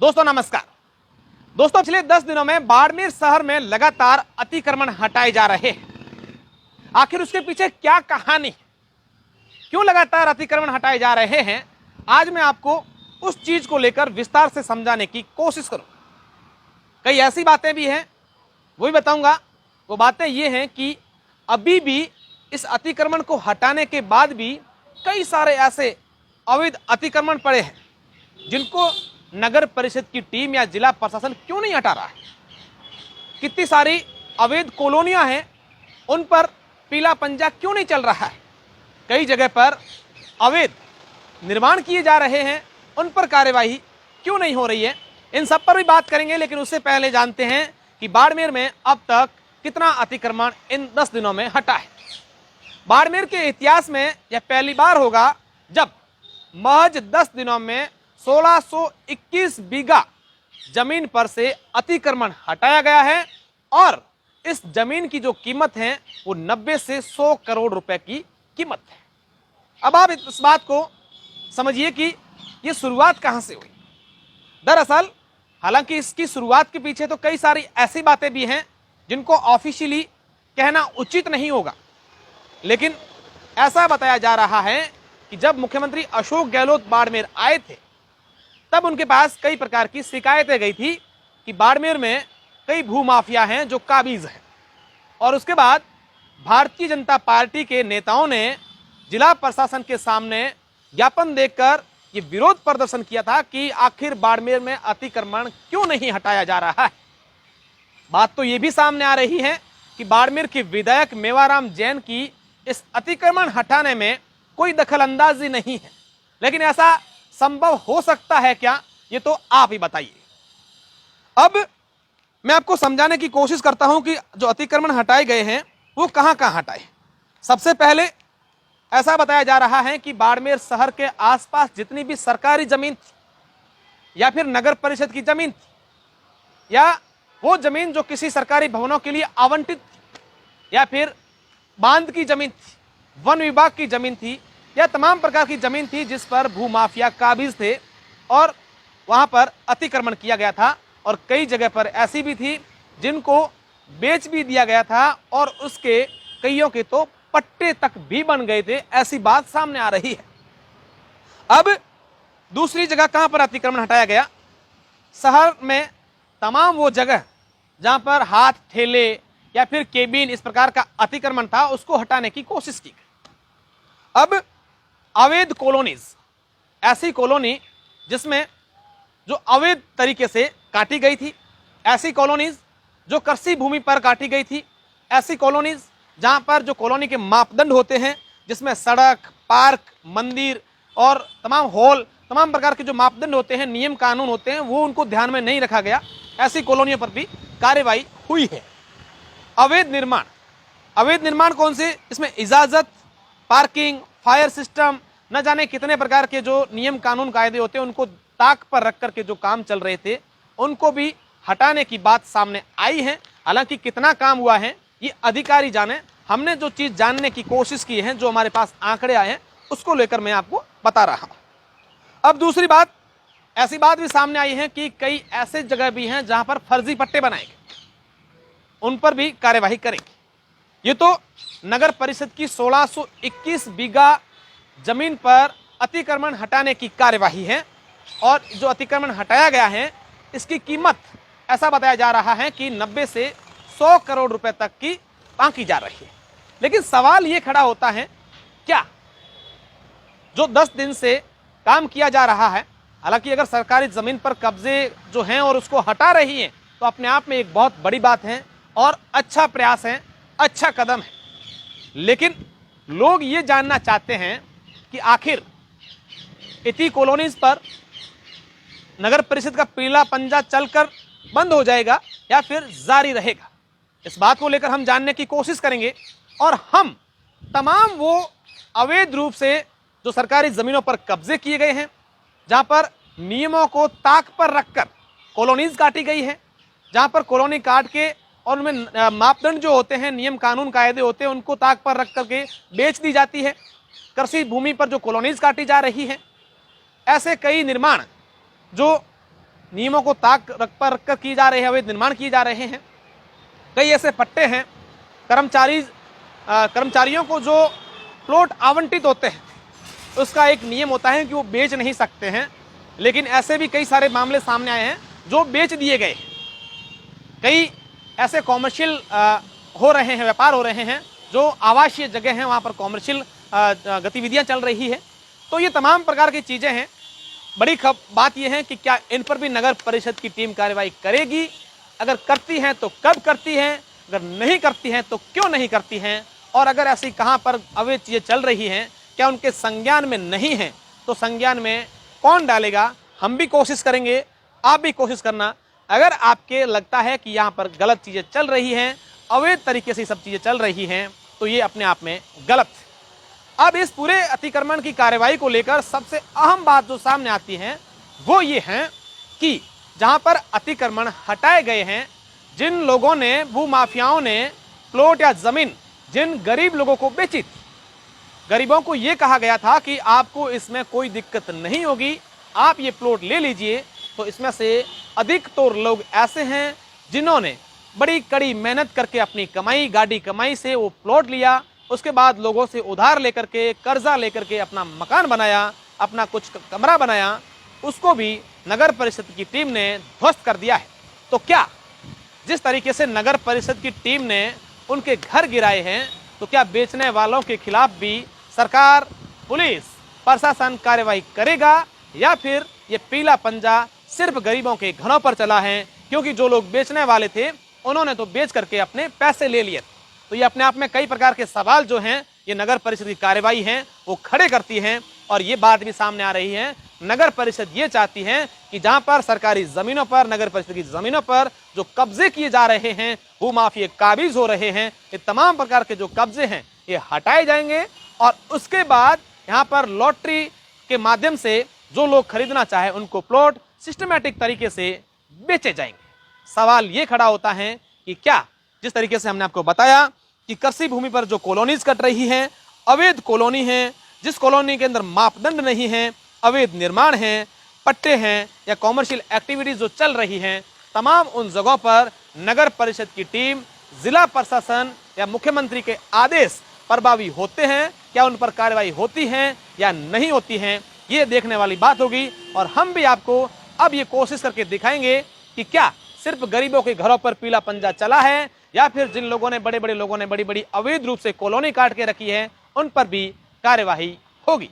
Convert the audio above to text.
दोस्तों नमस्कार। दोस्तों पिछले 10 दिनों में बाड़मेर शहर में लगातार अतिक्रमण हटाए जा रहे हैं। आखिर उसके पीछे क्या कहानी, क्यों लगातार अतिक्रमण हटाए जा रहे हैं, आज मैं आपको उस चीज को लेकर विस्तार से समझाने की कोशिश करूंगा। कई ऐसी बातें भी हैं, वो भी बताऊंगा। वो बातें ये हैं कि अभी भी इस अतिक्रमण को हटाने के बाद भी कई सारे ऐसे अवैध अतिक्रमण पड़े हैं जिनको नगर परिषद की टीम या जिला प्रशासन क्यों नहीं हटा रहा है। कितनी सारी अवैध कॉलोनियां हैं, उन पर पीला पंजा क्यों नहीं चल रहा है। कई जगह पर अवैध निर्माण किए जा रहे हैं, उन पर कार्यवाही क्यों नहीं हो रही है। इन सब पर भी बात करेंगे, लेकिन उससे पहले जानते हैं कि बाड़मेर में अब तक कितना अतिक्रमण इन 10 दिनों में हटा है। बाड़मेर के इतिहास में यह पहली बार होगा जब महज 10 दिनों में 1621 बीघा जमीन पर से अतिक्रमण हटाया गया है और इस जमीन की जो कीमत है वो 90 से 100 करोड़ रुपए की कीमत है। अब आप इस बात को समझिए कि ये शुरुआत कहां से हुई। दरअसल हालांकि इसकी शुरुआत के पीछे तो कई सारी ऐसी बातें भी हैं जिनको ऑफिशियली कहना उचित नहीं होगा, लेकिन ऐसा बताया जा रहा है कि जब मुख्यमंत्री अशोक गहलोत बाड़मेर आए थे तब उनके पास कई प्रकार की शिकायतें गई थी कि बाड़मेर में कई भूमाफिया हैं जो काबिज हैं। और उसके बाद भारतीय जनता पार्टी के नेताओं ने जिला प्रशासन के सामने ज्ञापन देकर ये विरोध प्रदर्शन किया था कि आखिर बाड़मेर में अतिक्रमण क्यों नहीं हटाया जा रहा है। बात तो ये भी सामने आ रही है कि बाड़मेर के विधायक मेवाराम जैन की इस अतिक्रमण हटाने में कोई दखलंदाजी नहीं है, लेकिन ऐसा संभव हो सकता है क्या, ये तो आप ही बताइए। अब मैं आपको समझाने की कोशिश करता हूं कि जो अतिक्रमण हटाए गए हैं वो कहां कहां हटाए। सबसे पहले ऐसा बताया जा रहा है कि बाड़मेर शहर के आसपास जितनी भी सरकारी जमीन थी या फिर नगर परिषद की जमीन थी या वो जमीन जो किसी सरकारी भवनों के लिए आवंटित थी या फिर बांध की जमीन थी, वन विभाग की जमीन थी या तमाम प्रकार की जमीन थी जिस पर भूमाफिया काबिज थे और वहां पर अतिक्रमण किया गया था। और कई जगह पर ऐसी भी थी जिनको बेच भी दिया गया था और उसके कईयों के तो पट्टे तक भी बन गए थे। ऐसी बात सामने आ रही है। अब दूसरी जगह कहां पर अतिक्रमण हटाया गया, शहर में तमाम वो जगह जहां पर हाथ ठेले या फिर केबिन इस प्रकार का अतिक्रमण था उसको हटाने की कोशिश की गई। अब अवैध कॉलोनीज, ऐसी कॉलोनी जिसमें जो अवैध तरीके से काटी गई थी, ऐसी कॉलोनीज जो कृषि भूमि पर काटी गई थी, ऐसी कॉलोनीज जहां पर जो कॉलोनी के मापदंड होते हैं जिसमें सड़क, पार्क, मंदिर और तमाम हॉल, तमाम प्रकार के जो मापदंड होते हैं, नियम कानून होते हैं, वो उनको ध्यान में नहीं रखा गया। ऐसी कॉलोनियों पर भी कार्रवाई हुई है। अवैध निर्माण, अवैध निर्माण कौन से, इसमें इजाजत, पार्किंग, फायर सिस्टम, न जाने कितने प्रकार के जो नियम कानून कायदे होते हैं उनको ताक पर रख करके जो काम चल रहे थे उनको भी हटाने की बात सामने आई है। हालांकि कितना काम हुआ है ये अधिकारी जाने, हमने जो चीज जानने की कोशिश की है, जो हमारे पास आंकड़े आए हैं उसको लेकर मैं आपको बता रहा हूं। अब दूसरी बात, ऐसी बात भी सामने आई है कि कई ऐसे जगह भी हैं जहां पर फर्जी पट्टे बनाए गए, उन पर भी कार्यवाही करेंगे। ये तो नगर परिषद की 1621 बीघा जमीन पर अतिक्रमण हटाने की कार्यवाही है और जो अतिक्रमण हटाया गया है इसकी कीमत ऐसा बताया जा रहा है कि 90 से 100 करोड़ रुपए तक की आंकी जा रही है। लेकिन सवाल ये खड़ा होता है, क्या जो 10 दिन से काम किया जा रहा है, हालांकि अगर सरकारी जमीन पर कब्जे जो हैं और उसको हटा रही हैं तो अपने आप में एक बहुत बड़ी बात है और अच्छा प्रयास है, अच्छा कदम है। लेकिन लोग ये जानना चाहते हैं कि आखिर इतनी कॉलोनीज पर नगर परिषद का पीला पंजा चलकर बंद हो जाएगा या फिर जारी रहेगा। इस बात को लेकर हम जानने की कोशिश करेंगे और हम तमाम वो अवैध रूप से जो सरकारी जमीनों पर कब्जे किए गए हैं, जहां पर नियमों को ताक पर रखकर कॉलोनीज काटी गई है, जहां पर कॉलोनी काट के और उनमें मापदंड जो होते हैं, नियम कानून कायदे होते हैं, उनको ताक पर रख करके बेच दी जाती है, कृषि भूमि पर जो कॉलोनीज काटी जा रही हैं, ऐसे कई निर्माण जो नियमों को ताक पर रखकर किए जा रहे हैं, अवैध निर्माण किए जा रहे हैं। कई ऐसे पट्टे हैं, कर्मचारियों को जो प्लॉट आवंटित होते हैं उसका एक नियम होता है कि वो बेच नहीं सकते हैं, लेकिन ऐसे भी कई सारे मामले सामने आए हैं जो बेच दिए गए। कई ऐसे कॉमर्शियल हो रहे हैं, व्यापार हो रहे हैं, जो आवासीय जगह हैं वहाँ पर कॉमर्शियल गतिविधियाँ चल रही है। तो ये तमाम प्रकार की चीज़ें हैं। बड़ी बात यह है कि क्या इन पर भी नगर परिषद की टीम कार्रवाई करेगी, अगर करती है तो कब करती है, अगर नहीं करती है तो क्यों नहीं करती हैं, और अगर ऐसी कहाँ पर अवैध चीज़ें चल रही हैं क्या उनके संज्ञान में नहीं है तो संज्ञान में कौन डालेगा। हम भी कोशिश करेंगे, आप भी कोशिश करना। अगर आपके लगता है कि यहाँ पर गलत चीज़ें चल रही हैं, अवैध तरीके से सब चीज़ें चल रही हैं, तो ये अपने आप में गलत है। अब इस पूरे अतिक्रमण की कार्रवाई को लेकर सबसे अहम बात जो सामने आती है वो ये है कि जहां पर अतिक्रमण हटाए गए हैं, जिन लोगों ने, भूमाफियाओं ने प्लॉट या जमीन जिन गरीब लोगों को बेची, गरीबों को यह कहा गया था कि आपको इसमें कोई दिक्कत नहीं होगी, आप ये प्लॉट ले लीजिए। तो इसमें से अधिकतर लोग ऐसे हैं जिन्होंने बड़ी कड़ी मेहनत करके अपनी कमाई, गाड़ी कमाई से वो प्लॉट लिया, उसके बाद लोगों से उधार लेकर के, कर्जा लेकर के अपना मकान बनाया, अपना कुछ कमरा बनाया, उसको भी नगर परिषद की टीम ने ध्वस्त कर दिया है। तो क्या जिस तरीके से नगर परिषद की टीम ने उनके घर गिराए हैं, तो क्या बेचने वालों के खिलाफ भी सरकार, पुलिस, प्रशासन कार्रवाई करेगा, या फिर ये पीला पंजा सिर्फ गरीबों के घरों पर चला है? क्योंकि जो लोग बेचने वाले थे उन्होंने तो बेच करके अपने पैसे ले लिए। तो ये अपने आप में कई प्रकार के सवाल जो हैं ये नगर परिषद की कार्रवाई हैं वो खड़े करती हैं। और ये बात भी सामने आ रही है, नगर परिषद ये चाहती है कि जहां पर सरकारी जमीनों पर, नगर परिषद की जमीनों पर जो कब्जे किए जा रहे हैं, भूमाफिया काबिज हो रहे हैं, ये तमाम प्रकार के जो कब्जे हैं ये हटाए जाएंगे और उसके बाद यहाँ पर लॉटरी के माध्यम से जो लोग खरीदना चाहे उनको प्लॉट सिस्टमैटिक तरीके से बेचे जाएंगे। सवाल ये खड़ा होता है कि क्या जिस तरीके से हमने आपको बताया कि कृषि भूमि पर जो कॉलोनीज कट रही हैं, अवैध कॉलोनी है, जिस कॉलोनी के अंदर मापदंड नहीं है, अवैध निर्माण है, पट्टे हैं या कॉमर्शियल एक्टिविटीज जो चल रही हैं, तमाम उन जगहों पर नगर परिषद की टीम, जिला प्रशासन या मुख्यमंत्री के आदेश प्रभावी होते हैं, क्या उन पर कार्रवाई होती है या नहीं होती है, ये देखने वाली बात होगी। और हम भी आपको अब ये कोशिश करके दिखाएंगे कि क्या सिर्फ गरीबों के घरों पर पीला पंजा चला है या फिर जिन लोगों ने, बड़े बड़े लोगों ने बड़ी बड़ी अवैध रूप से कॉलोनी काट के रखी है, उन पर भी कार्यवाही होगी।